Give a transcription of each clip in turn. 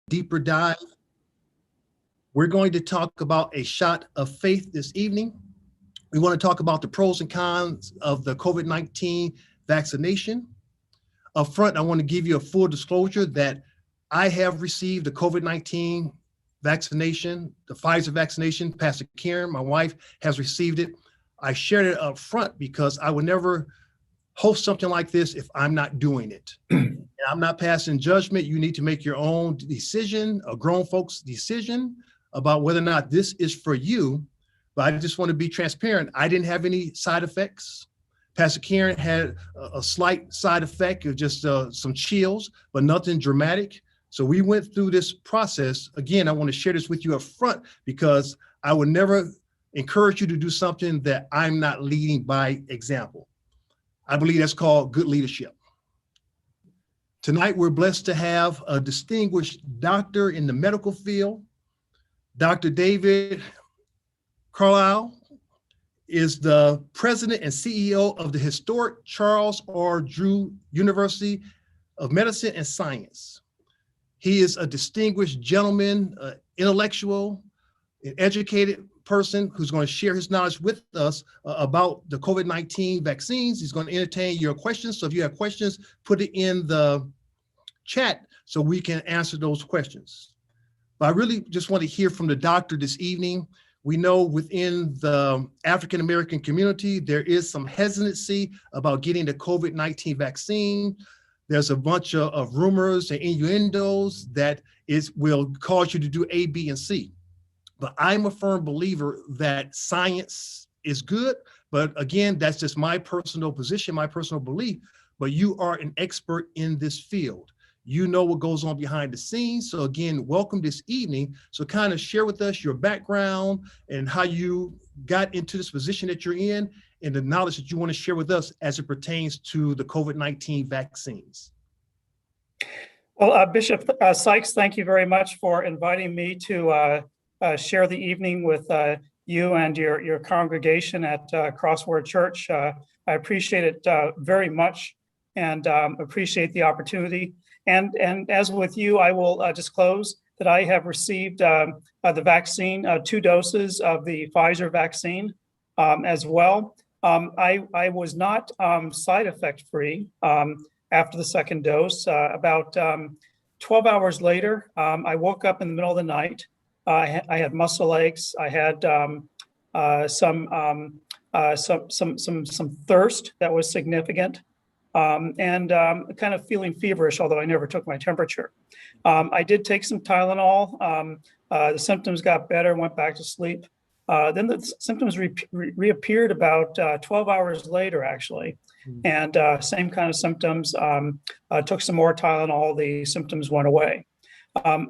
deeper dive. We're going to talk about a shot of faith this evening. We want to talk about the pros and cons of the COVID-19 vaccination. Up front, I want to give you a full disclosure that I have received the COVID-19 vaccination, the Pfizer vaccination. Pastor Karen, my wife, has received it. I shared it up front because I would never host something like this if I'm not doing it. And I'm not passing judgment. You need to make your own decision, a grown folks decision about whether or not this is for you. But I just want to be transparent. I didn't have any side effects. Pastor Karen had a slight side effect of just some chills, but nothing dramatic. So we went through this process. Again, I want to share this with you up front because I would never encourage you to do something that I'm not leading by example. I believe that's called good leadership. Tonight, we're blessed to have a distinguished doctor in the medical field. Dr. David Carlisle is the president and CEO of the historic Charles R. Drew University of Medicine and Science. He is a distinguished gentleman, intellectual, an educated person who's going to share his knowledge with us about the COVID-19 vaccines. He's going to entertain your questions. So if you have questions, put it in the chat so we can answer those questions. But I really just want to hear from the doctor this evening. We know within the African-American community, there is some hesitancy about getting the COVID-19 vaccine. There's a bunch of rumors and innuendos that will cause you to do A, B, and C. But I'm a firm believer that science is good. But again, that's just my personal position, my personal belief. But you are an expert in this field. You know what goes on behind the scenes. So again, welcome this evening. So kind of share with us your background and how you got into this position that you're in and the knowledge that you want to share with us as it pertains to the COVID-19 vaccines. Well, Bishop Sykes, thank you very much for inviting me to share the evening with you and your congregation at Crossword Church. I appreciate it very much and appreciate the opportunity. And as with you, I will disclose that I have received the vaccine, 2 doses of the Pfizer vaccine as well. I was not side effect free after the second dose. About 12 hours later, I woke up in the middle of the night. I had muscle aches. I had some thirst that was significant, and kind of feeling feverish, although I never took my temperature. I did take some Tylenol. The symptoms got better, went back to sleep. Then the symptoms reappeared about 12 hours later, actually, and same kind of symptoms. Took some more Tylenol, the symptoms went away.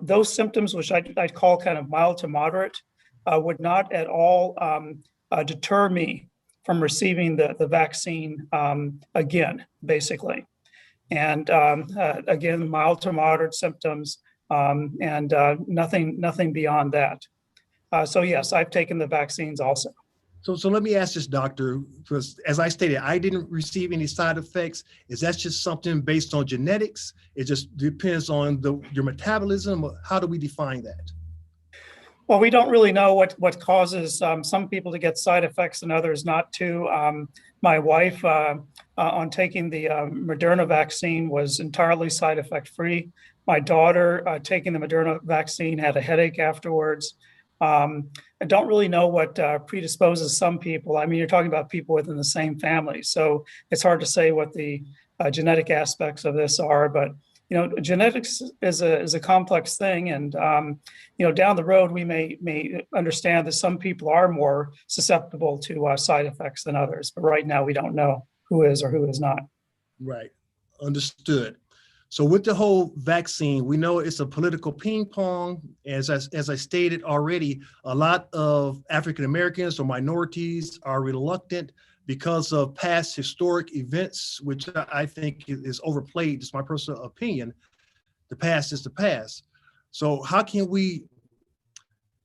Those symptoms, which I'd call kind of mild to moderate, would not at all deter me from receiving the vaccine again, basically. And again, mild to moderate symptoms, and nothing beyond that. So yes, I've taken the vaccines also. So let me ask this, doctor, because as I stated, I didn't receive any side effects. Is that just something based on genetics? It just depends on your metabolism? How do we define that? Well, we don't really know what causes some people to get side effects and others not to. My wife, on taking the Moderna vaccine, was entirely side effect free. My daughter, taking the Moderna vaccine, had a headache afterwards. I don't really know what predisposes some people. I mean, you're talking about people within the same family, so it's hard to say what the genetic aspects of this are. But genetics is a complex thing, and down the road we may understand that some people are more susceptible to side effects than others. But right now we don't know who is or who is not. Right, understood. So with the whole vaccine, we know it's a political ping pong. As I stated already, a lot of African Americans or minorities are reluctant because of past historic events, which I think is overplayed. It's my personal opinion. The past is the past. So how can we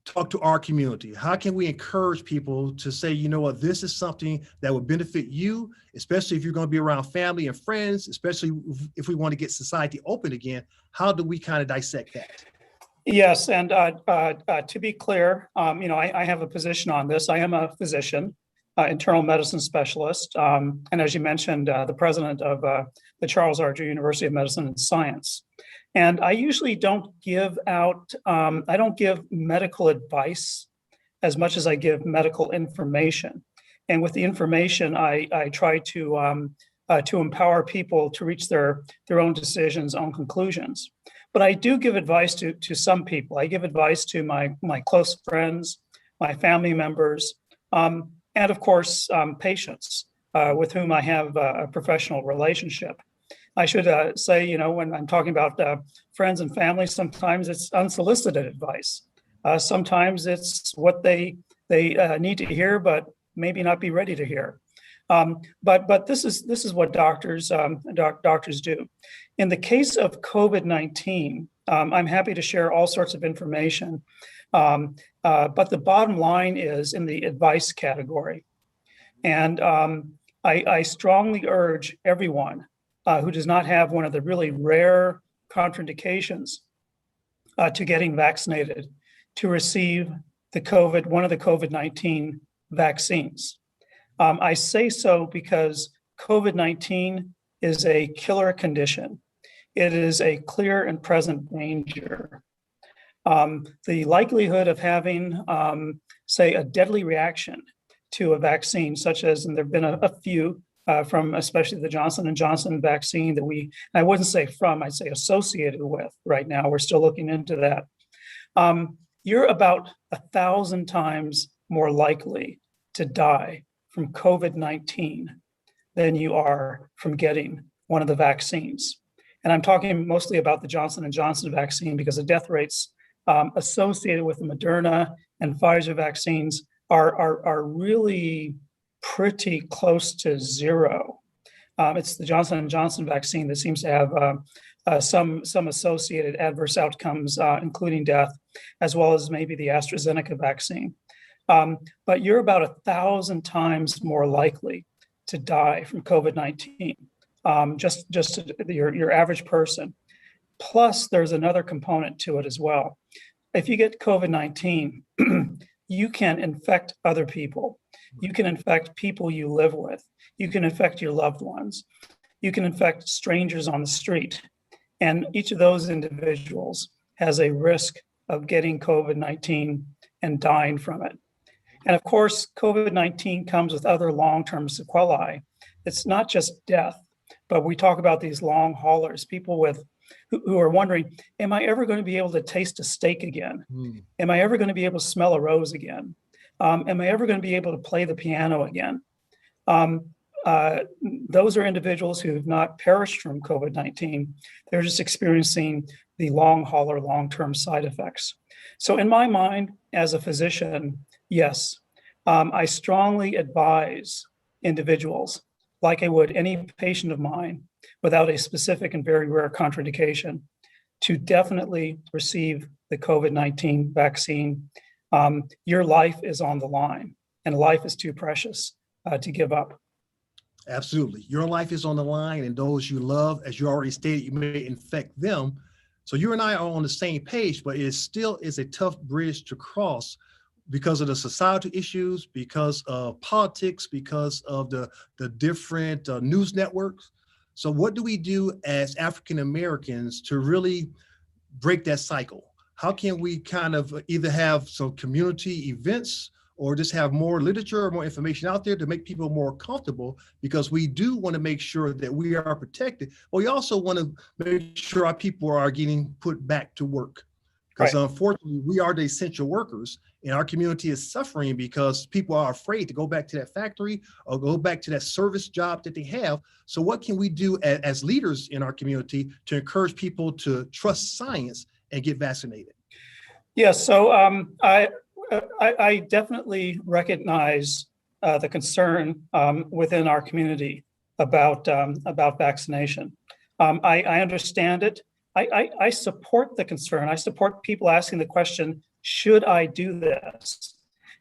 talk to our community? How can we encourage people to say, you know what, this is something that would benefit you, especially if you're going to be around family and friends, especially if we want to get society open again? How do we kind of dissect that? Yes, and to be clear, I have a position on this. I am a physician, internal medicine specialist, and as you mentioned, the president of the Charles R. J. University of Medicine and Science. And I usually don't give out, I don't give medical advice as much as I give medical information. And with the information, I try to empower people to reach their own decisions, own conclusions. But I do give advice to some people. I give advice to my close friends, my family members, and of course, patients with whom I have a professional relationship. I should say, when I'm talking about friends and family, sometimes it's unsolicited advice. Sometimes it's what they need to hear, but maybe not be ready to hear. But this is what doctors do. In the case of COVID-19, I'm happy to share all sorts of information, but the bottom line is in the advice category. And I strongly urge everyone who does not have one of the really rare contraindications to getting vaccinated to receive one of the COVID-19 vaccines. I say so because COVID-19 is a killer condition. It is a clear and present danger. The likelihood of having, say, a deadly reaction to a vaccine, such as, and there have been a few from especially the Johnson & Johnson vaccine that I wouldn't say from, I'd say associated with right now. We're still looking into that. You're about 1,000 times more likely to die from COVID-19 than you are from getting one of the vaccines. And I'm talking mostly about the Johnson & Johnson vaccine because the death rates associated with the Moderna and Pfizer vaccines are really pretty close to zero. It's the Johnson & Johnson vaccine that seems to have some associated adverse outcomes, including death, as well as maybe the AstraZeneca vaccine. But you're about 1,000 times more likely to die from COVID-19, just your average person. Plus, there's another component to it as well. If you get COVID-19, you can infect other people. You can infect people you live with. You can infect your loved ones. You can infect strangers on the street. And each of those individuals has a risk of getting COVID-19 and dying from it. And of course, COVID-19 comes with other long-term sequelae. It's not just death, but we talk about these long haulers, people who are wondering, am I ever going to be able to taste a steak again? Am I ever going to be able to smell a rose again? Am I ever going to be able to play the piano again? Those are individuals who have not perished from COVID-19. They're just experiencing the long hauler, long-term side effects. So in my mind, as a physician, yes, I strongly advise individuals, like I would any patient of mine, without a specific and very rare contraindication, to definitely receive the COVID-19 vaccine. Your life is on the line, and life is too precious to give up. Absolutely. Your life is on the line, and those you love, as you already stated, you may infect them. So you and I are on the same page, but it still is a tough bridge to cross because of the societal issues, because of politics, because of the different news networks. So what do we do as African Americans to really break that cycle? How can we kind of either have some community events or just have more literature or more information out there to make people more comfortable? Because we do want to make sure that we are protected, but we also want to make sure our people are getting put back to work. Because Unfortunately, we are the essential workers, and our community is suffering because people are afraid to go back to that factory or go back to that service job that they have. So what can we do as leaders in our community to encourage people to trust science and get vaccinated? Yes, so I definitely recognize the concern within our community about vaccination. I understand it. I support the concern. I support people asking the question, should I do this?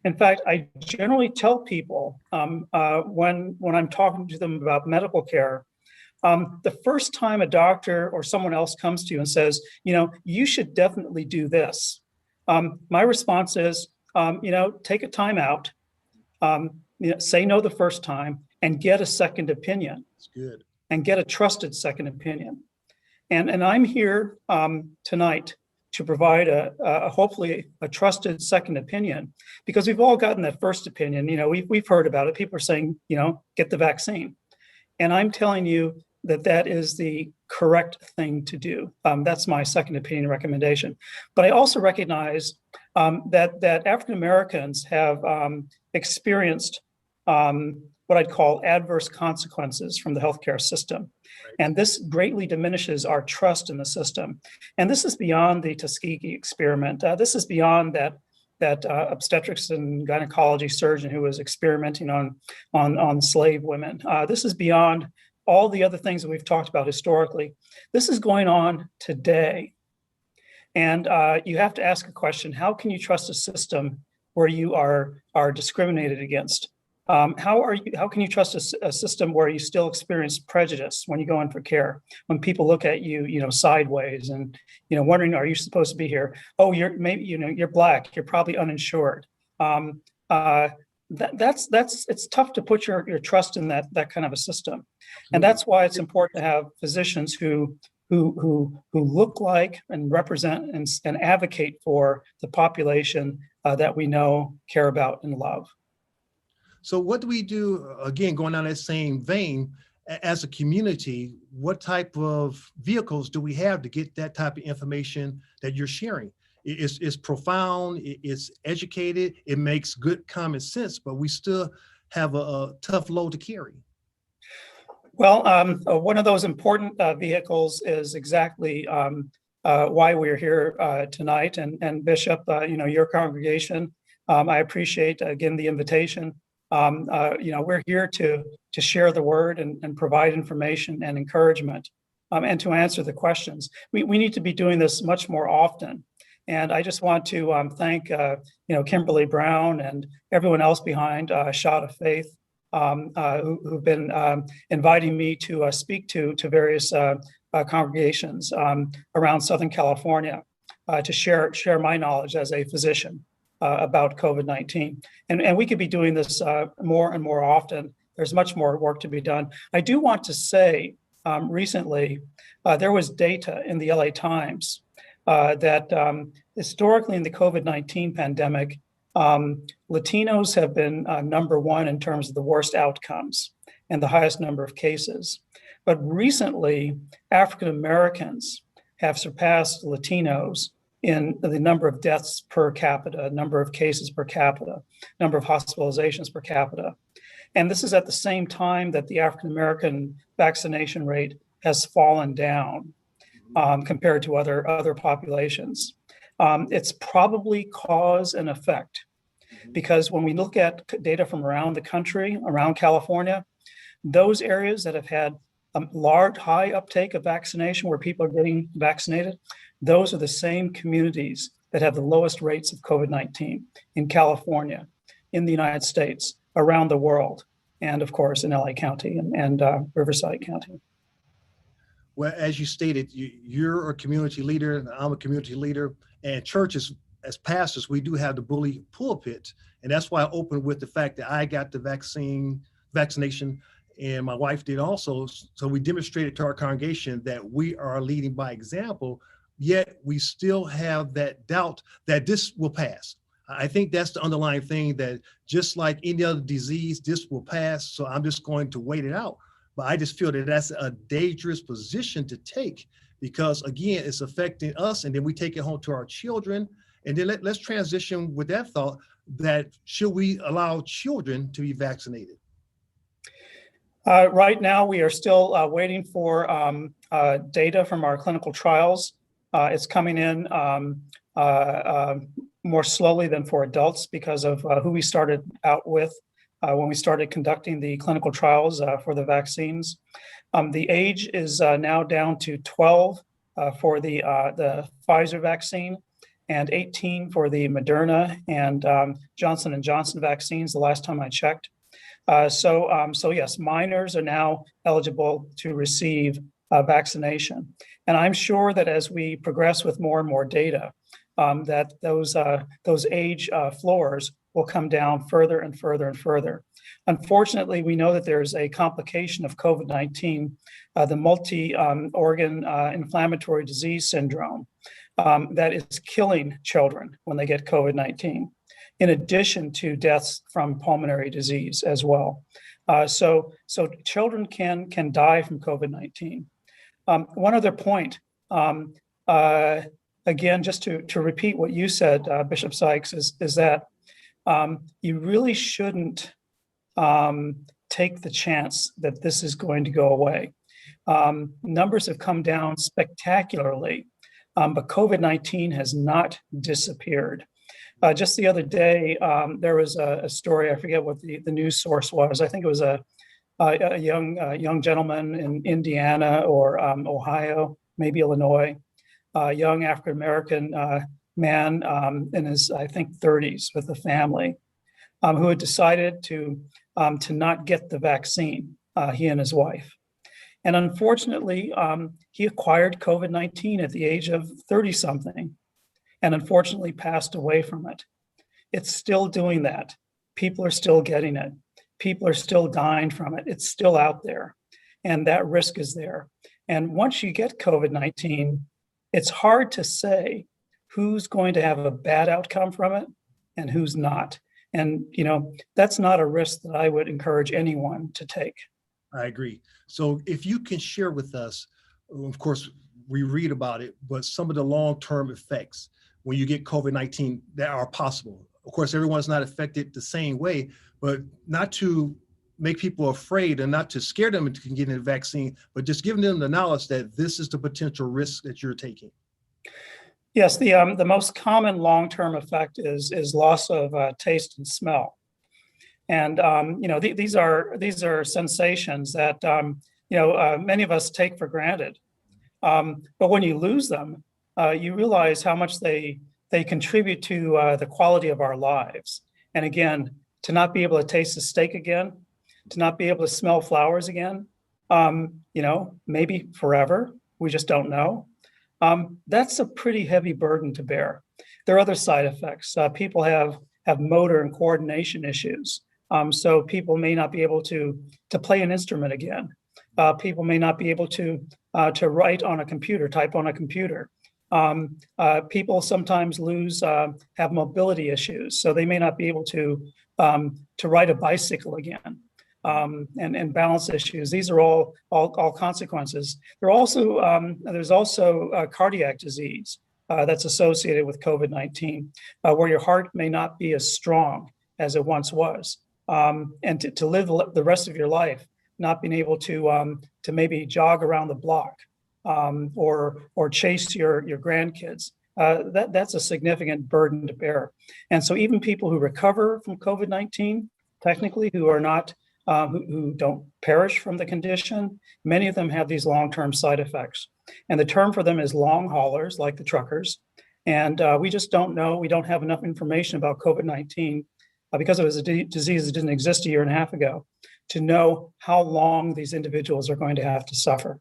In fact, I generally tell people when I'm talking to them about medical care, The first time a doctor or someone else comes to you and says, you should definitely do this. My response is, take a time out, say no the first time and get a second opinion. That's good. And get a trusted second opinion. And I'm here tonight to provide hopefully a trusted second opinion, because we've all gotten that first opinion. We've heard about it. People are saying, get the vaccine. And I'm telling you that is the correct thing to do. That's my second opinion recommendation. But I also recognize that African Americans have experienced what I'd call adverse consequences from the healthcare system. Right. And this greatly diminishes our trust in the system. And this is beyond the Tuskegee experiment. This is beyond that obstetrics and gynecology surgeon who was experimenting on slave women. This is beyond all the other things that we've talked about historically. This is going on today. And you have to ask a question: how can you trust a system where you are discriminated against? How can you trust a system where you still experience prejudice when you go in for care, when people look at you, sideways and, wondering, are you supposed to be here? Oh, you're Black, you're probably uninsured. It's tough to put your trust in that kind of a system. And that's why it's important to have physicians who look like and represent and advocate for the population that we know, care about, and love. So what do we do, again, going down that same vein, as a community? What type of vehicles do we have to get that type of information that you're sharing? It's profound, it's educated, it makes good common sense, but we still have a tough load to carry. Well, one of those important vehicles is exactly why we're here tonight. And Bishop, your congregation, I appreciate, again, the invitation. We're here to share the word and provide information and encouragement, and to answer the questions. We need to be doing this much more often. And I just want to thank Kimberly Brown and everyone else behind Shot of Faith, who've been inviting me to speak to various congregations around Southern California to share my knowledge as a physician about COVID-19. And we could be doing this more and more often. There's much more work to be done. I do want to say recently, there was data in the LA Times that historically in the COVID-19 pandemic, Latinos have been number one in terms of the worst outcomes and the highest number of cases. But recently, African Americans have surpassed Latinos in the number of deaths per capita, number of cases per capita, number of hospitalizations per capita. And this is at the same time that the African American vaccination rate has fallen down compared to other populations. It's probably cause and effect, because when we look at data from around the country, around California, those areas that have had a large, high uptake of vaccination where people are getting vaccinated, those are the same communities that have the lowest rates of COVID-19 in California, in the United States, around the world, and of course in LA County and Riverside County. Well, as you stated, you're a community leader, and I'm a community leader, and churches, as pastors, we do have the bully pulpit. And that's why I opened with the fact that I got the vaccination, and my wife did also. So we demonstrated to our congregation that we are leading by example, yet we still have that doubt that this will pass. I think that's the underlying thing, that just like any other disease, this will pass. So I'm just going to wait it out. But I just feel that that's a dangerous position to take, because again, it's affecting us, and then we take it home to our children. And then let's transition with that thought, that should we allow children to be vaccinated? Right now, we are still waiting for data from our clinical trials. It's coming in more slowly than for adults because of who we started out with when we started conducting the clinical trials for the vaccines. The age is now down to 12 for the Pfizer vaccine, and 18 for the Moderna and Johnson & Johnson vaccines the last time I checked. So yes, minors are now eligible to receive vaccination. And I'm sure that as we progress with more and more data, that those age floors will come down further and further and further. Unfortunately, we know that there's a complication of COVID-19, the multi-organ inflammatory disease syndrome, that is killing children when they get COVID-19, in addition to deaths from pulmonary disease as well. So children can die from COVID-19. One other point, again, just to repeat what you said, Bishop Sykes, is that you really shouldn't take the chance that this is going to go away. Numbers have come down spectacularly, but COVID-19 has not disappeared. Just the other day, there was a story, I forget what the news source was. I think it was a young gentleman in Indiana or Ohio, maybe Illinois, a young African-American man in his, I think, 30s with a family, who had decided to not get the vaccine, he and his wife. And unfortunately, he acquired COVID-19 at the age of 30-something and unfortunately passed away from it. It's still doing that. People are still getting it. People are still dying from it. It's still out there. And that risk is there. And once you get COVID-19, it's hard to say who's going to have a bad outcome from it and who's not. And, that's not a risk that I would encourage anyone to take. I agree. So if you can share with us, of course, we read about it, but some of the long-term effects when you get COVID-19 that are possible. Of course, everyone's not affected the same way, but not to make people afraid and not to scare them into getting the vaccine, but just giving them the knowledge that this is the potential risk that you're taking. Yes, the most common long-term effect is loss of taste and smell. And these are sensations that many of us take for granted. But when you lose them, you realize how much they contribute to the quality of our lives. And again, to not be able to taste a steak again, to not be able to smell flowers again, maybe forever, we just don't know. That's a pretty heavy burden to bear. There are other side effects. People have motor and coordination issues. So people may not be able to play an instrument again. People may not be able to write on a computer, type on a computer. People sometimes have mobility issues, so they may not be able to ride a bicycle again, and balance issues. These are all consequences. There's also cardiac disease that's associated with COVID-19, where your heart may not be as strong as it once was, and to live the rest of your life not being able to maybe jog around the block. Or chase your grandkids. That's a significant burden to bear. And so even people who recover from COVID-19, technically, who are not, who don't perish from the condition, many of them have these long-term side effects. And the term for them is long haulers, like the truckers. And we just don't know. We don't have enough information about COVID-19 because it was a disease that didn't exist a year and a half ago to know how long these individuals are going to have to suffer.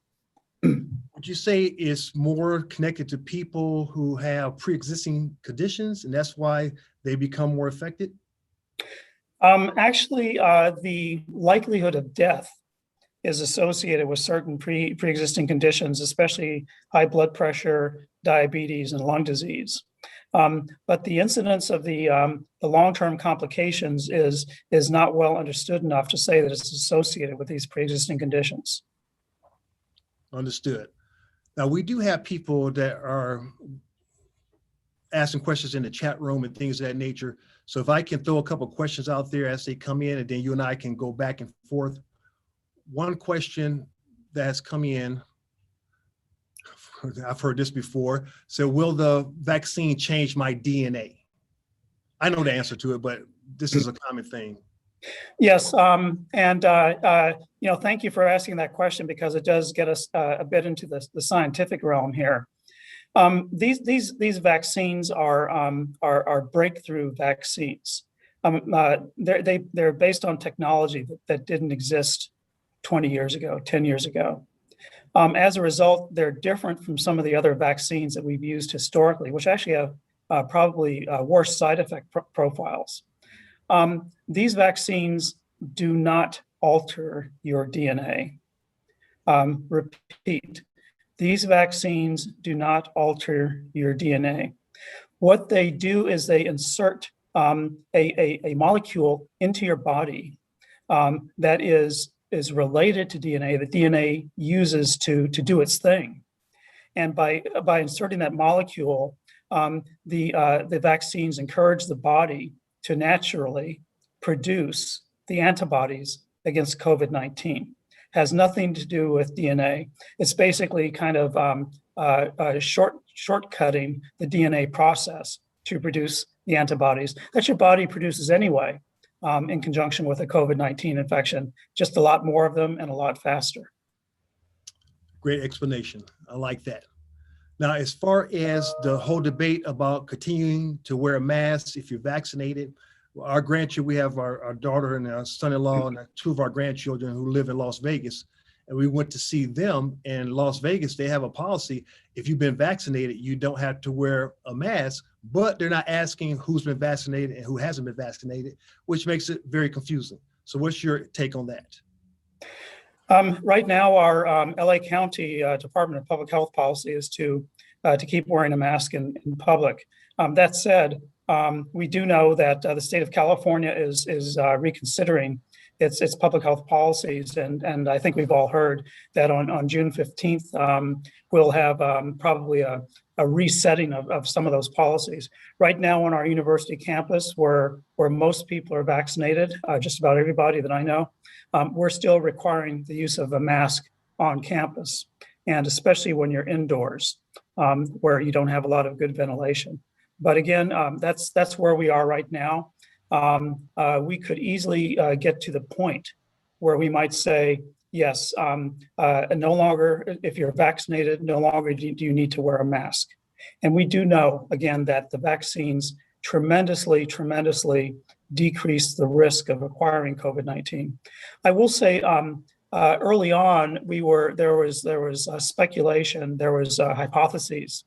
Would you say it's more connected to people who have pre-existing conditions and that's why they become more affected? Actually, the likelihood of death is associated with certain pre-existing conditions, especially high blood pressure, diabetes, and lung disease. But the incidence of the long-term complications is not well understood enough to say that it's associated with these pre-existing conditions. Understood. Now, we do have people that are asking questions in the chat room and things of that nature. So if I can throw a couple of questions out there as they come in, and then you and I can go back and forth. One question that's come in, I've heard this before. So will the vaccine change my DNA? I know the answer to it, but this is a common thing. Yes, thank you for asking that question because it does get us a bit into the scientific realm here. These vaccines are breakthrough vaccines. They're based on technology that didn't exist 20 years ago, 10 years ago. As a result, they're different from some of the other vaccines that we've used historically, which actually have probably worse side effect profiles. These vaccines do not alter your DNA. Repeat, these vaccines do not alter your DNA. What they do is they insert a molecule into your body that is related to DNA, that DNA uses to do its thing. And by inserting that molecule, the vaccines encourage the body to naturally produce the antibodies against COVID-19. Has nothing to do with DNA. It's basically kind of shortcutting the DNA process to produce the antibodies that your body produces anyway in conjunction with a COVID-19 infection, just a lot more of them and a lot faster. Great explanation. I like that. Now, as far as the whole debate about continuing to wear a mask if you're vaccinated, our grandchildren, we have our daughter and our son-in-law and two of our grandchildren who live in Las Vegas. And we went to see them in Las Vegas. They have a policy. If you've been vaccinated, you don't have to wear a mask, but they're not asking who's been vaccinated and who hasn't been vaccinated, which makes it very confusing. So what's your take on that? Right now, our LA County Department of Public Health policy is to keep wearing a mask in public. That said, we do know that the state of California is reconsidering its public health policies, and I think we've all heard that on June 15th we'll have probably a resetting of some of those policies. Right now on our university campus, where most people are vaccinated, just about everybody that I know, we're still requiring the use of a mask on campus, and especially when you're indoors, where you don't have a lot of good ventilation. But again, that's where we are right now. We could easily get to the point where we might say, yes, no longer, if you're vaccinated, no longer do you need to wear a mask. And we do know, again, that the vaccines tremendously decrease the risk of acquiring COVID-19. I will say, early on, there was speculation, there was hypotheses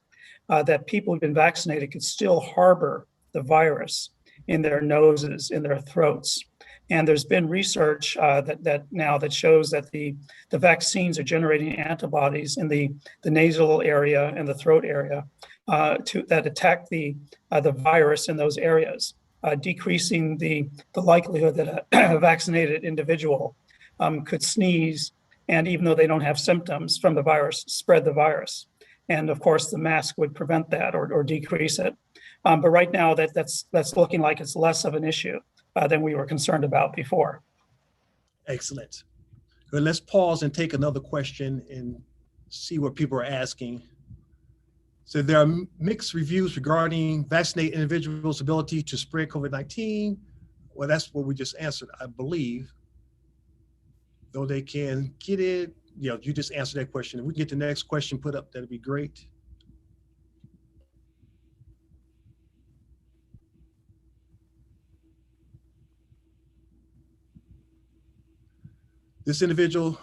that people who've been vaccinated could still harbor the virus in their noses, in their throats. And there's been research that shows that the vaccines are generating antibodies in the nasal area and the throat area that attack the virus in those areas, decreasing the likelihood that a vaccinated individual could sneeze, and even though they don't have symptoms from the virus, spread the virus. And of course, the mask would prevent that or decrease it. But right now, that's looking like it's less of an issue than we were concerned about before. Excellent. Well, let's pause and take another question and see what people are asking. So there are mixed reviews regarding vaccinated individuals' ability to spread COVID-19. Well, that's what we just answered, I believe. Though they can get it, you just answered that question. If we get the next question put up, that'd be great. This individual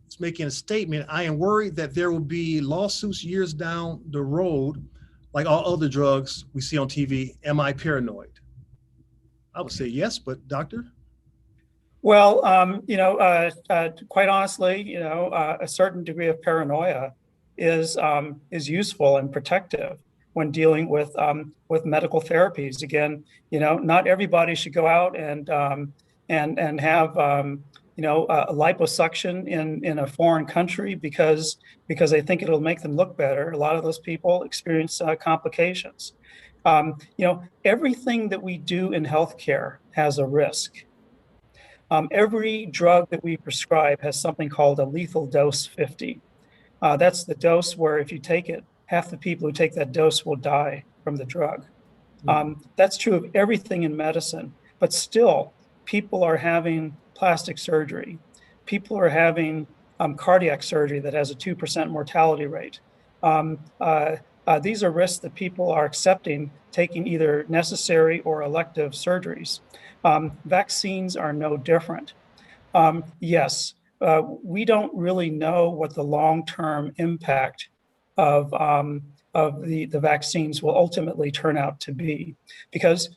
is making a statement. I am worried that there will be lawsuits years down the road, like all other drugs we see on TV. Am I paranoid? I would say yes, but doctor? Well, quite honestly, a certain degree of paranoia is useful and protective when dealing with medical therapies. Again, not everybody should go out and have a liposuction in a foreign country because they think it'll make them look better. A lot of those people experience complications. Everything that we do in healthcare has a risk. Every drug that we prescribe has something called a lethal dose 50. That's the dose where if you take it, half the people who take that dose will die from the drug. That's true of everything in medicine, but still people are having plastic surgery. People are having cardiac surgery that has a 2% mortality rate. these are risks that people are accepting, taking either necessary or elective surgeries. Vaccines are no different. Yes, we don't really know what the long-term impact of the vaccines will ultimately turn out to be, because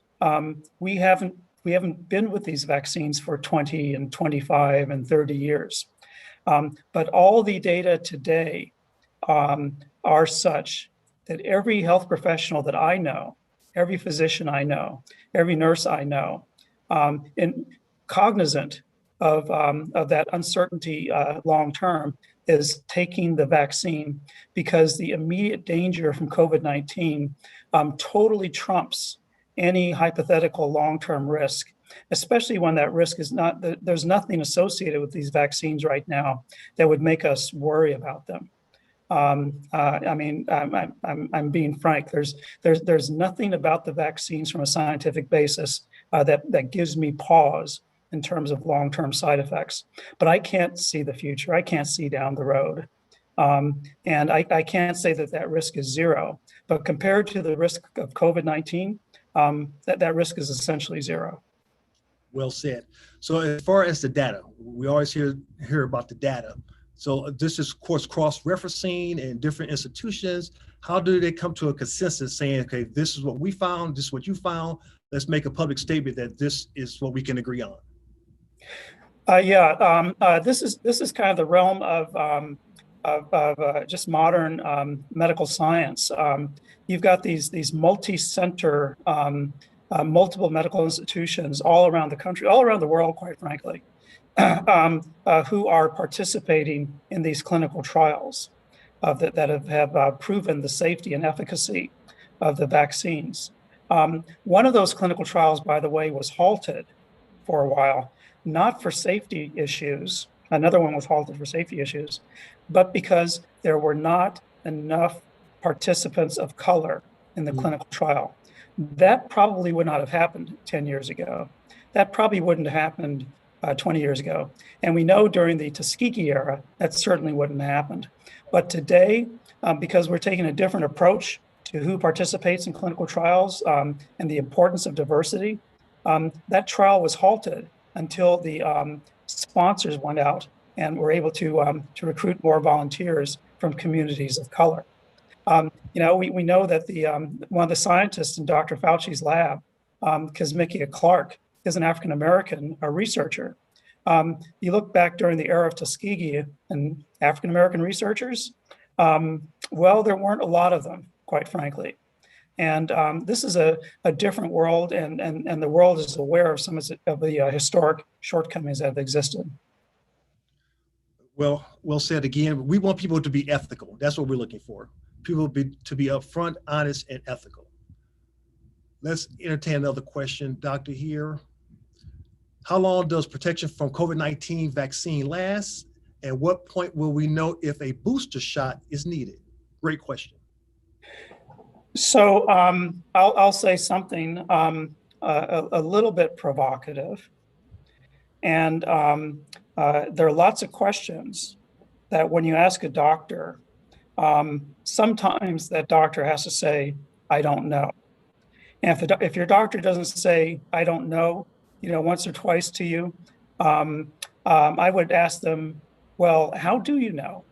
we haven't been with these vaccines for 20 and 25 and 30 years. But all the data today are such that every health professional that I know, every physician I know, every nurse I know, and cognizant of that uncertainty long term, is taking the vaccine, because the immediate danger from COVID-19 totally trumps any hypothetical long-term risk, especially when that risk is not, there's nothing associated with these vaccines right now that would make us worry about them. I mean, I'm being frank. There's nothing about the vaccines from a scientific basis that gives me pause in terms of long-term side effects. But I can't see the future. I can't see down the road, and I can't say that risk is zero. But compared to the risk of COVID-19, that risk is essentially zero. Well said. So as far as the data, we always hear about the data. So this is, of course, cross-referencing in different institutions. How do they come to a consensus saying, okay, this is what we found, this is what you found, let's make a public statement that this is what we can agree on? This is kind of the realm of just modern medical science. You've got these multi-center, multiple medical institutions all around the country, all around the world, quite frankly, who are participating in these clinical trials that have proven the safety and efficacy of the vaccines. One of those clinical trials, by the way, was halted for a while, not for safety issues. Another one was halted for safety issues, but because there were not enough participants of color in the clinical trial. That probably would not have happened 10 years ago. That probably wouldn't have happened 20 years ago. And we know during the Tuskegee era, that certainly wouldn't have happened. But today, because we're taking a different approach to who participates in clinical trials and the importance of diversity, that trial was halted until the sponsors went out and were able to recruit more volunteers from communities of color. We know that one of the scientists in Dr. Fauci's lab, Kizzmekia Clark, is an African-American researcher. You look back during the era of Tuskegee and African-American researchers, well, there weren't a lot of them, quite frankly. And this is a different world, and the world is aware of some of the historic shortcomings that have existed. Well said again. We want people to be ethical. That's what we're looking for. People to be upfront, honest, and ethical. Let's entertain another question, Doctor, here. How long does protection from COVID-19 vaccine last? And what point will we know if a booster shot is needed? Great question. So I'll say something a little bit provocative. And there are lots of questions that when you ask a doctor, sometimes that doctor has to say, I don't know. And if your doctor doesn't say, I don't know, once or twice to you, I would ask them, well, how do you know?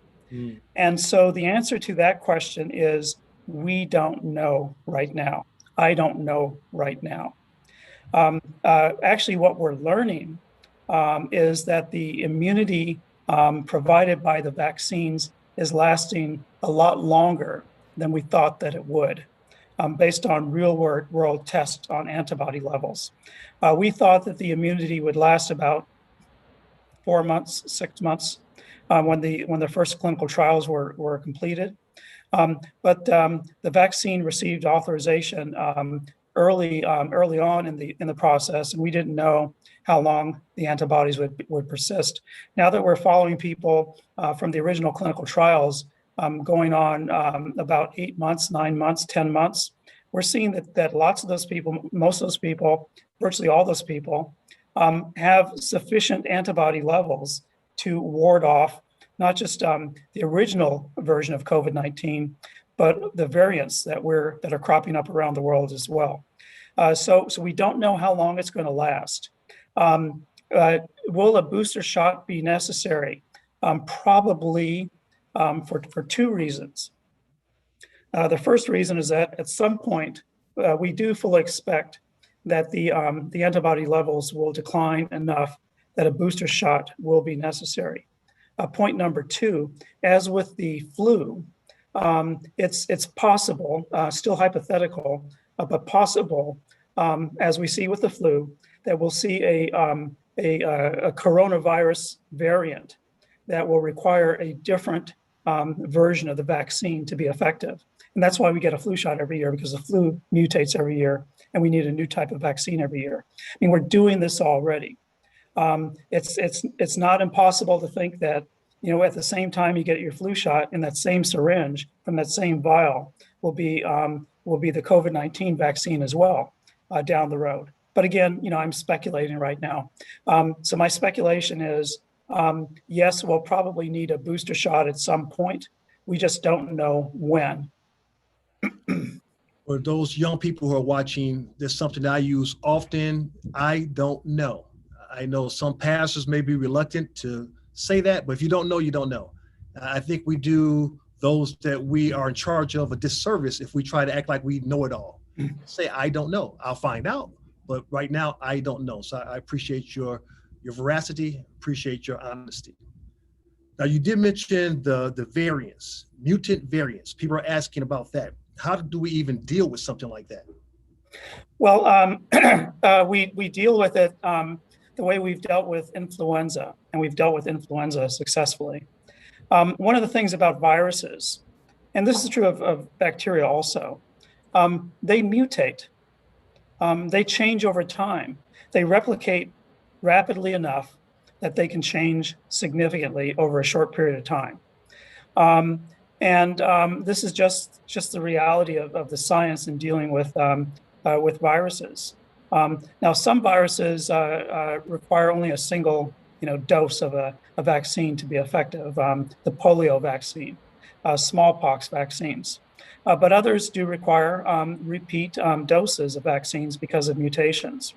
And so the answer to that question is, we don't know right now. I don't know right now. Actually, what we're learning is that the immunity provided by the vaccines is lasting a lot longer than we thought that it would, based on real world tests on antibody levels. We thought that the immunity would last about 4 months, 6 months, when the first clinical trials were completed. But the vaccine received authorization early on in the process, and we didn't know how long the antibodies would persist. Now that we're following people from the original clinical trials going on about 8 months, 9 months, 10 months, we're seeing that lots of those people, most of those people, virtually all those people, have sufficient antibody levels to ward off not just the original version of COVID-19, but the variants that are cropping up around the world as well. So we don't know how long it's going to last. Will a booster shot be necessary? Probably for two reasons. The first reason is that at some point, we do fully expect that the antibody levels will decline enough that a booster shot will be necessary. Point number two, as with the flu, it's possible, still hypothetical, but possible, as we see with the flu, that we'll see a coronavirus variant that will require a different version of the vaccine to be effective. And that's why we get a flu shot every year, because the flu mutates every year and we need a new type of vaccine every year. I mean, we're doing this already. It's not impossible to think that, at the same time you get your flu shot, in that same syringe from that same vial will be the COVID-19 vaccine as well down the road. But again, I'm speculating right now. So my speculation is, yes, we'll probably need a booster shot at some point. We just don't know when. For those young people who are watching, there's something I use often. I don't know. I know some pastors may be reluctant to say that, but if you don't know, you don't know. I think we do those that we are in charge of a disservice if we try to act like we know it all. Say, I don't know. I'll find out. But right now, I don't know. So I appreciate your veracity, appreciate your honesty. Now, you did mention the variants, mutant variants. People are asking about that. How do we even deal with something like that? Well, we deal with it the way we've dealt with influenza, and we've dealt with influenza successfully. One of the things about viruses, and this is true of bacteria also, they mutate. They change over time. They replicate rapidly enough that they can change significantly over a short period of time. This is just the reality of the science in dealing with viruses. Now, some viruses require only a single dose of a vaccine to be effective. The polio vaccine, smallpox vaccines. But others do require repeat doses of vaccines because of mutations.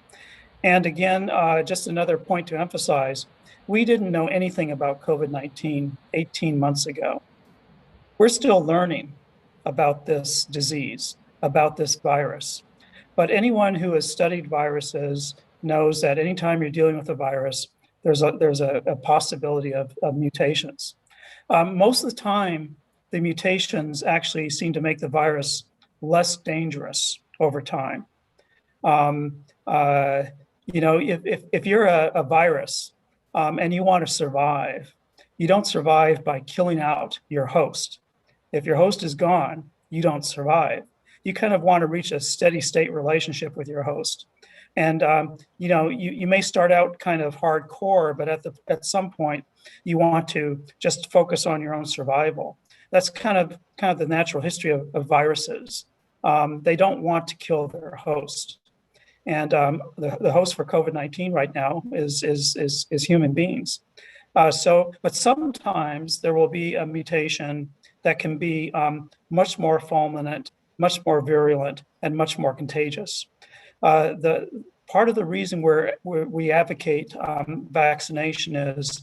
And again, just another point to emphasize, we didn't know anything about COVID-19 18 months ago. We're still learning about this disease, about this virus. But anyone who has studied viruses knows that anytime you're dealing with a virus, there's a possibility of mutations. Most of the time, the mutations actually seem to make the virus less dangerous over time. If you're a virus and you want to survive, you don't survive by killing out your host. If your host is gone, you don't survive. You kind of want to reach a steady state relationship with your host. And you may start out kind of hardcore, but at some point you want to just focus on your own survival. That's kind of the natural history of viruses. They don't want to kill their host. And the host for COVID-19 right now is human beings. But sometimes there will be a mutation that can be much more fulminant, much more virulent, and much more contagious. The part of the reason we advocate vaccination is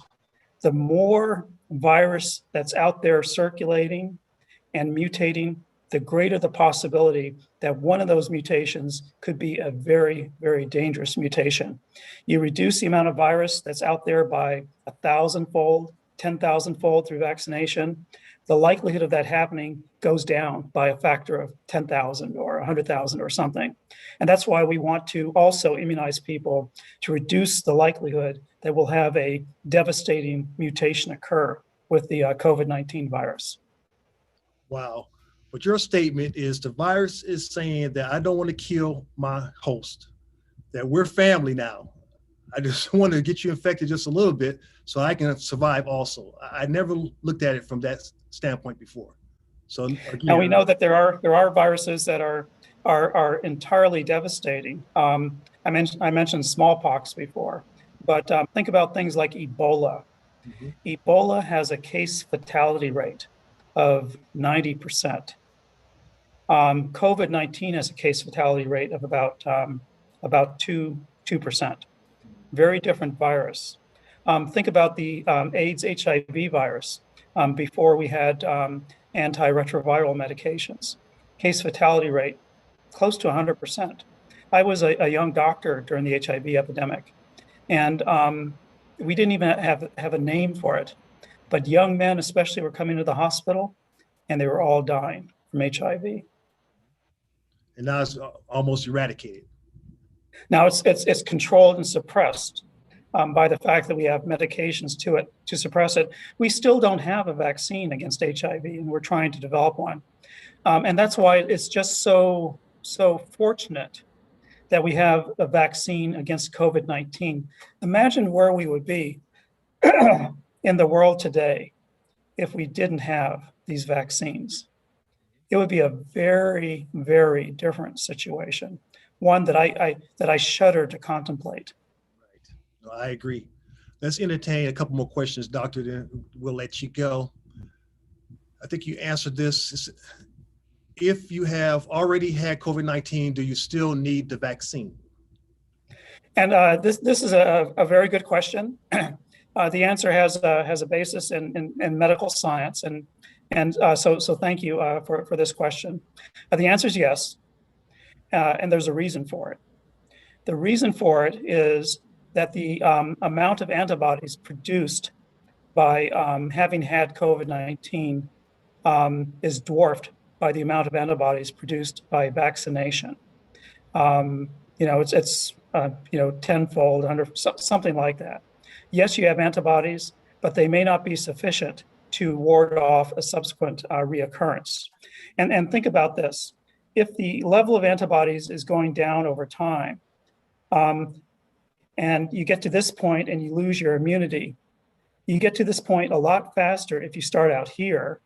the more virus that's out there circulating and mutating, the greater the possibility that one of those mutations could be a very, very dangerous mutation. You reduce the amount of virus that's out there by 1,000-fold, 10,000-fold through vaccination, the likelihood of that happening goes down by a factor of 10,000 or 100,000 or something. And that's why we want to also immunize people to reduce the likelihood that we'll have a devastating mutation occur with the COVID-19 virus. Wow. But your statement is the virus is saying that I don't want to kill my host, that we're family now. I just want to get you infected just a little bit so I can survive also. I never looked at it from that standpoint before. So again, now we know that there are viruses that are entirely devastating. I mentioned smallpox before, but think about things like Ebola. Mm-hmm. Ebola has a case fatality rate of 90%. COVID-19 has a case fatality rate of about 2%. Very different virus. Think about the AIDS HIV virus before we had antiretroviral medications. Case fatality rate close to 100%. I was a young doctor during the HIV epidemic, and we didn't even have a name for it. But young men, especially, were coming to the hospital, and they were all dying from HIV. And now it's almost eradicated. Now it's controlled and suppressed by the fact that we have medications to suppress it. We still don't have a vaccine against HIV, and we're trying to develop one. And that's why it's just so fortunate that we have a vaccine against COVID-19. Imagine where we would be in the world today if we didn't have these vaccines. It would be a very, very different situation, one that I shudder to contemplate. Right. No, I agree. Let's entertain a couple more questions, Doctor, then we'll let you go. I think you answered this. If you have already had COVID-19, do you still need the vaccine? And this is a very good question. The answer has a basis in medical science, and so thank you for this question. The answer is yes, and there's a reason for it. The reason for it is that the amount of antibodies produced by having had COVID-19 is dwarfed by the amount of antibodies produced by vaccination. It's tenfold, something like that. Yes, you have antibodies, but they may not be sufficient to ward off a subsequent reoccurrence. And think about this. If the level of antibodies is going down over time, and you get to this point and you lose your immunity, you get to this point a lot faster if you start out here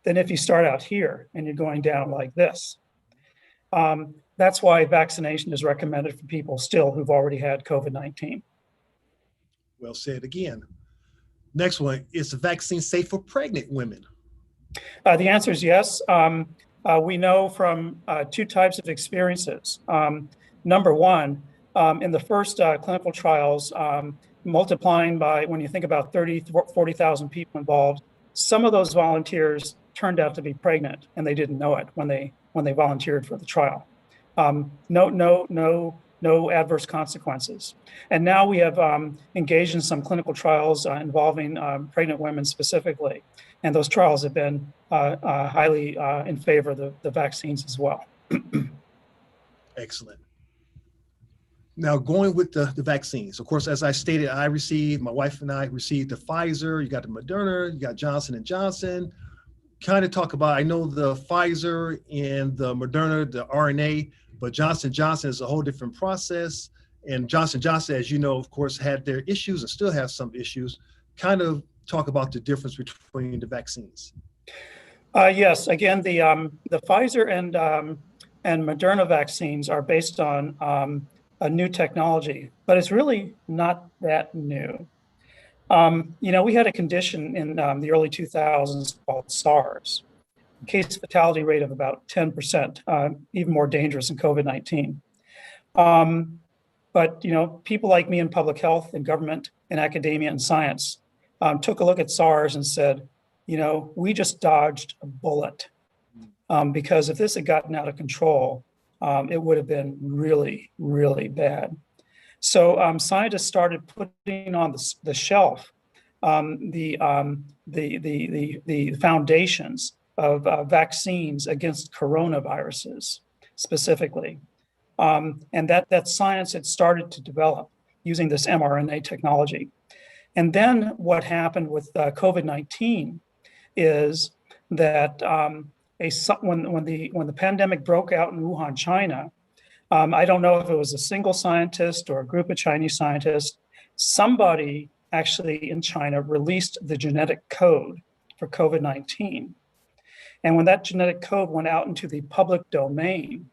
than if you start out here and you're going down like this. That's why vaccination is recommended for people still who've already had COVID-19. Well said again. Next one, is the vaccine safe for pregnant women? The answer is yes. We know from two types of experiences. Number one, in the first clinical trials, multiplying by, when you think about 40,000 people involved, some of those volunteers turned out to be pregnant and they didn't know it when they volunteered for the trial. No adverse consequences. And now we have engaged in some clinical trials involving pregnant women specifically. And those trials have been highly in favor of the vaccines as well. Excellent. Now, going with the vaccines, of course, as I stated, my wife and I received the Pfizer, you got the Moderna, you got Johnson & Johnson. Kind of talk about, I know the Pfizer and the Moderna, the RNA, but Johnson & Johnson is a whole different process. And Johnson & Johnson, as you know, of course, had their issues and still have some issues. Kind of talk about the difference between the vaccines. Yes, again, the Pfizer and Moderna vaccines are based on a new technology, but it's really not that new. We had a condition in the early 2000s called SARS, case fatality rate of about 10%, even more dangerous than COVID-19. But people like me in public health and government and academia and science took a look at SARS and said, we just dodged a bullet, because if this had gotten out of control, it would have been really, really bad. So scientists started putting on the shelf the foundations of vaccines against coronaviruses specifically. And that science had started to develop using this mRNA technology. And then what happened with COVID-19 is that when the pandemic broke out in Wuhan, China, I don't know if it was a single scientist or a group of Chinese scientists, somebody actually in China released the genetic code for COVID-19. And when that genetic code went out into the public domain,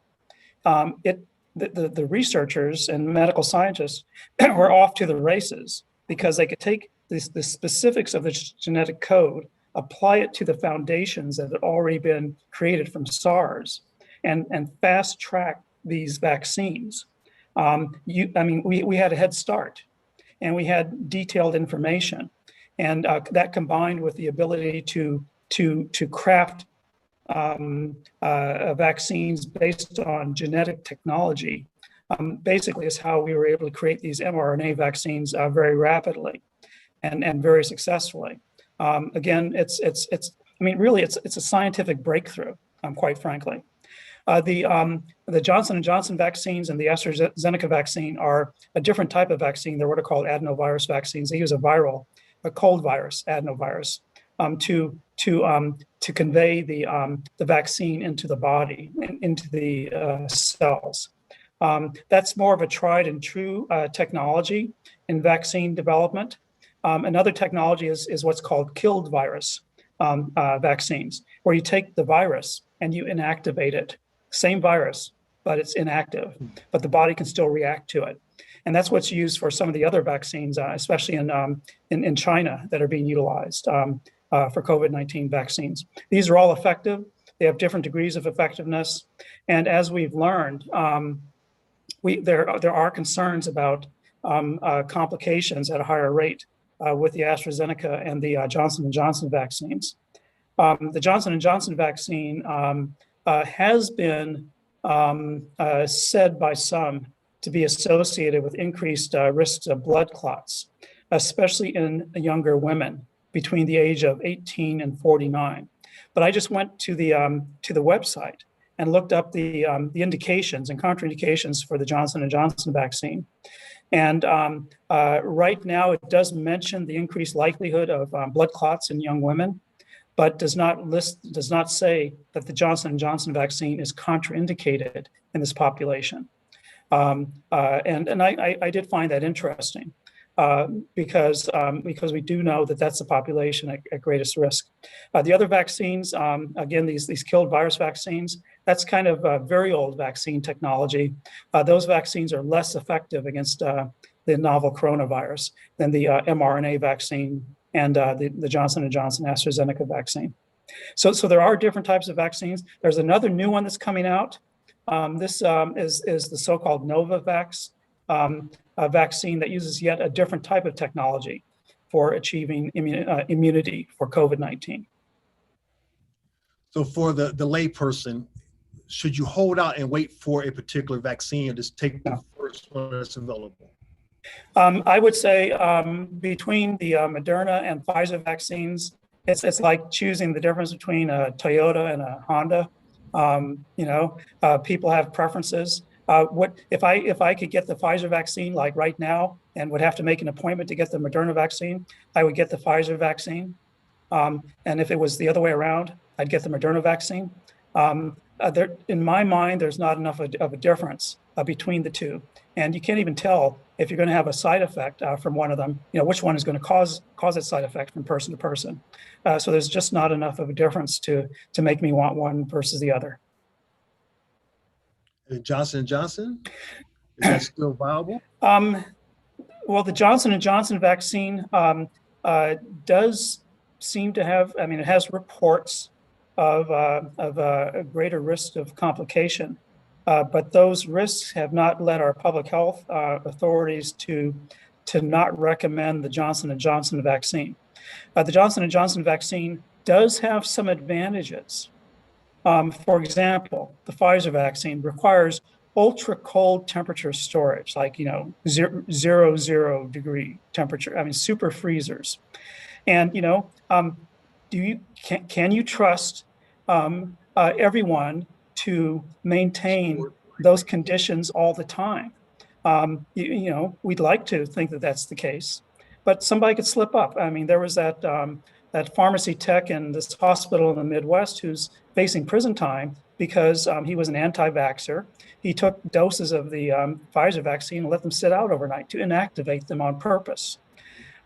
the researchers and medical scientists were off to the races because they could take the specifics of the genetic code, apply it to the foundations that had already been created from SARS, and fast track these vaccines. We had a head start, and we had detailed information, and that combined with the ability to craft vaccines based on genetic technology, basically is how we were able to create these mRNA vaccines very rapidly and very successfully. Again, it's a scientific breakthrough, quite frankly. The Johnson & Johnson vaccines and the AstraZeneca vaccine are a different type of vaccine. They're what are called adenovirus vaccines. They use a cold virus, adenovirus, to convey the vaccine into the body, into the cells. That's more of a tried and true technology in vaccine development. Another technology is what's called killed virus vaccines, where you take the virus and you inactivate it. Same virus, but it's inactive, but the body can still react to it. And that's what's used for some of the other vaccines, especially in China, that are being utilized for COVID-19 vaccines. These are all effective. They have different degrees of effectiveness. And as we've learned, there are concerns about complications at a higher rate with the AstraZeneca and the Johnson & Johnson vaccines. The Johnson & Johnson vaccine has been said by some to be associated with increased risks of blood clots, especially in younger women between the age of 18 and 49. But I just went to the website and looked up the indications and contraindications for the Johnson & Johnson vaccine. And right now, it does mention the increased likelihood of blood clots in young women, but does not say that the Johnson & Johnson vaccine is contraindicated in this population. And I did find that interesting because we do know that that's the population at greatest risk. The other vaccines, again, these killed virus vaccines, that's kind of a very old vaccine technology. Those vaccines are less effective against the novel coronavirus than the mRNA vaccine and the Johnson & Johnson AstraZeneca vaccine. So there are different types of vaccines. There's another new one that's coming out. This is the so-called Novavax vaccine that uses yet a different type of technology for achieving immunity for COVID-19. So for the layperson, should you hold out and wait for a particular vaccine or just take the first one that's available? I would say between the Moderna and Pfizer vaccines, it's like choosing the difference between a Toyota and a Honda. People have preferences. What if I could get the Pfizer vaccine like right now and would have to make an appointment to get the Moderna vaccine, I would get the Pfizer vaccine. And if it was the other way around, I'd get the Moderna vaccine. In my mind, there's not enough of a difference between the two. And you can't even tell if you're going to have a side effect from one of them, which one is going to cause that side effect from person to person. So there's just not enough of a difference to make me want one versus the other. And Johnson & Johnson, is that still viable? Well, the Johnson & Johnson vaccine does seem to have, it has reports of a greater risk of complication. But those risks have not led our public health authorities to not recommend the Johnson & Johnson vaccine. The Johnson & Johnson vaccine does have some advantages. For example, the Pfizer vaccine requires ultra cold temperature storage, like, 0 degree temperature, super freezers. And, can you trust everyone to maintain those conditions all the time? We'd like to think that that's the case, but somebody could slip up. There was that pharmacy tech in this hospital in the Midwest who's facing prison time because he was an anti-vaxxer. He took doses of the Pfizer vaccine and let them sit out overnight to inactivate them on purpose.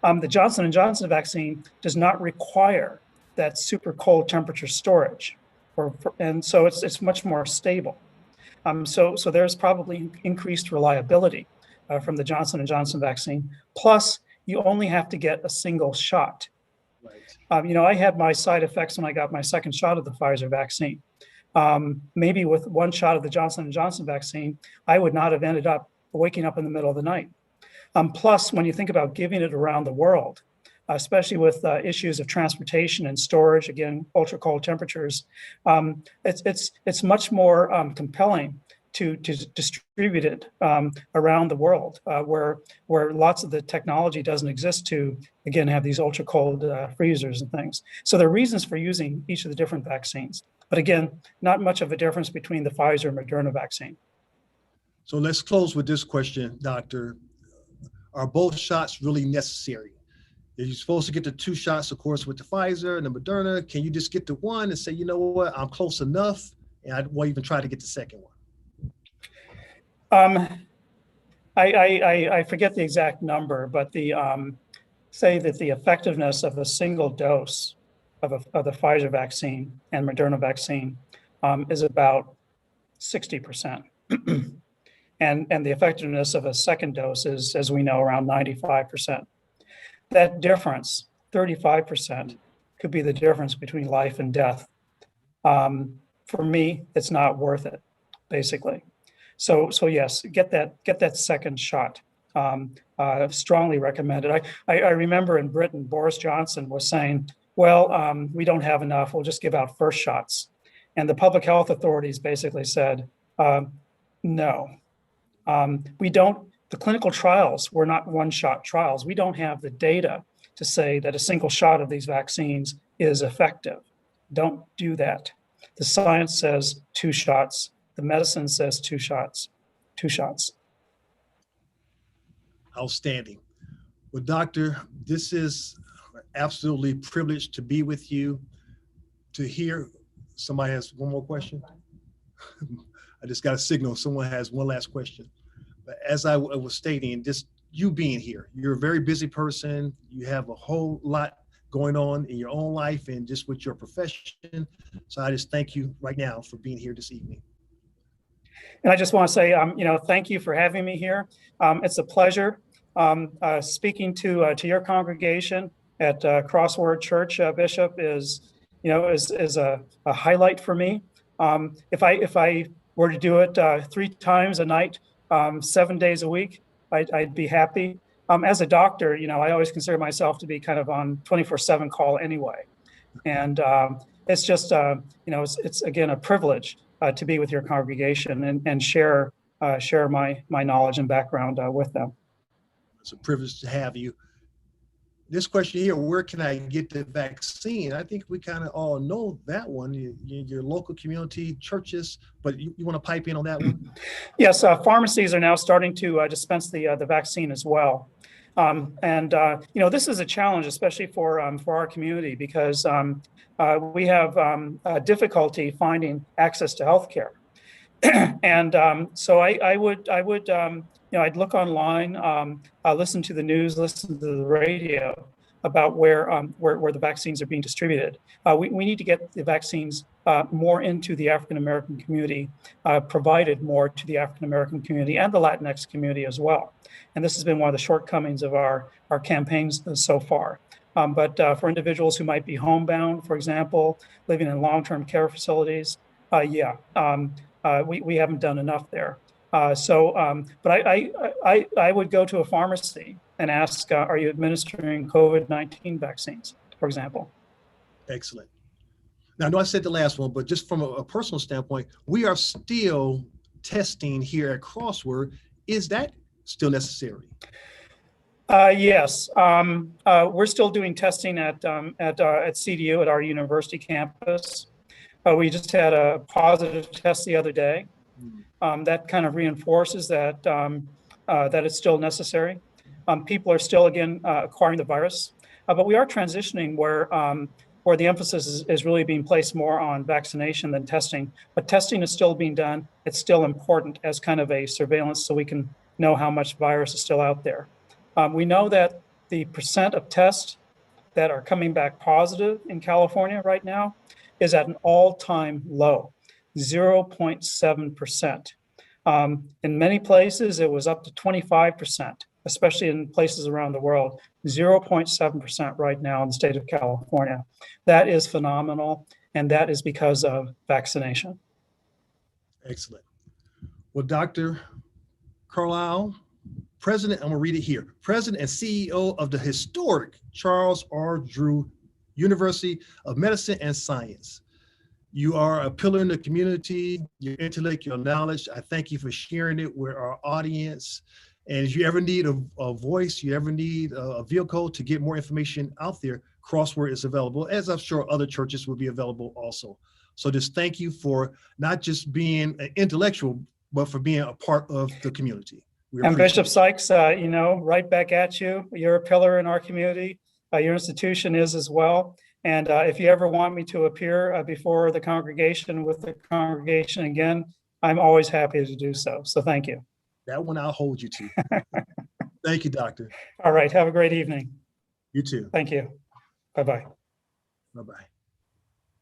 The Johnson & Johnson vaccine does not require that super cold temperature storage. And so it's much more stable. So there's probably increased reliability from the Johnson & Johnson vaccine. Plus, you only have to get a single shot. Right. I had my side effects when I got my second shot of the Pfizer vaccine. maybe with one shot of the Johnson & Johnson vaccine, I would not have ended up waking up in the middle of the night. Plus, when you think about giving it around the world, especially with issues of transportation and storage, again, ultra cold temperatures, it's much more compelling to distribute it around the world, where lots of the technology doesn't exist to, again, have these ultra cold freezers and things. So there are reasons for using each of the different vaccines. But again, not much of a difference between the Pfizer and Moderna vaccine. So let's close with this question, Doctor. Are both shots really necessary? If you're supposed to get the 2 shots, of course, with the Pfizer and the Moderna, can you just get the one and say, you know what, I'm close enough, and I won't even try to get the second one? I forget the exact number, but the say that the effectiveness of a single dose of the Pfizer vaccine and Moderna vaccine is about 60%. And the effectiveness of a second dose is, as we know, around 95%. That difference, 35%, could be the difference between life and death. For me, it's not worth it, basically. So yes, get that second shot. Strongly recommended. I remember in Britain, Boris Johnson was saying, well, we don't have enough, we'll just give out first shots. And the public health authorities basically said, no, we don't, the clinical trials were not one-shot trials. We don't have the data to say that a single shot of these vaccines is effective. Don't do that. The science says 2 shots. The medicine says 2 shots. 2 shots. Outstanding. Well, Doctor, this is absolutely privileged to be with you, to hear. Somebody has one more question? I just got a signal. Someone has one last question. But as I was stating, just you being here, you're a very busy person. You have a whole lot going on in your own life and just with your profession. So I just thank you right now for being here this evening. And I just want to say, thank you for having me here. It's a pleasure speaking to your congregation at Crossword Church. Bishop is a highlight for me. If I were to do it 3 times a night, 7 days a week, I'd be happy. As a doctor, I always consider myself to be kind of on 24/7 call anyway. And it's just, it's again, a privilege to be with your congregation and share my knowledge and background with them. It's a privilege to have you. This question here, where can I get the vaccine? I think we kind of all know that one, your local community, churches, but you want to pipe in on that one? Yes, pharmacies are now starting to dispense the vaccine as well. This is a challenge, especially for our community, because we have difficulty finding access to healthcare. And so I would I'd look online, listen to the news, listen to the radio about where the vaccines are being distributed. We need to get the vaccines more into the African American community, provided more to the African American community and the Latinx community as well. And this has been one of the shortcomings of our campaigns so far. But for individuals who might be homebound, for example, living in long-term care facilities, we haven't done enough there. But I would go to a pharmacy and ask, are you administering COVID-19 vaccines, for example? Excellent. Now, I know I said the last one, but just from a personal standpoint, we are still testing here at Crossword. Is that still necessary? Yes, we're still doing testing at CDU, at our university campus. We just had a positive test the other day. That kind of reinforces that that it's still necessary. People are still, again, acquiring the virus, but we are transitioning where the emphasis is really being placed more on vaccination than testing. But testing is still being done. It's still important as kind of a surveillance so we can know how much virus is still out there. We know that the percent of tests that are coming back positive in California right now is at an all-time low, 0.7%. In many places, it was up to 25%, especially in places around the world, 0.7% right now in the state of California. That is phenomenal. and that is because of vaccination. Excellent. Well, Dr. Carlisle, President, I'm gonna read it here. President and CEO of the historic Charles R. Drew University of Medicine and Science. You are a pillar in the community, your intellect, your knowledge. I thank you for sharing it with our audience. And if you ever need a voice, you ever need a vehicle to get more information out there, Crossword is available, as I'm sure other churches will be available also. So just thank you for not just being an intellectual, but for being a part of the community. And Bishop Sykes, right back at you. You're a pillar in our community. Your institution is as well. And if you ever want me to appear before the congregation with the congregation again, I'm always happy to do so. So thank you. That one I'll hold you to. Thank you, Doctor. All right. Have a great evening. You too. Thank you. Bye-bye. Bye-bye.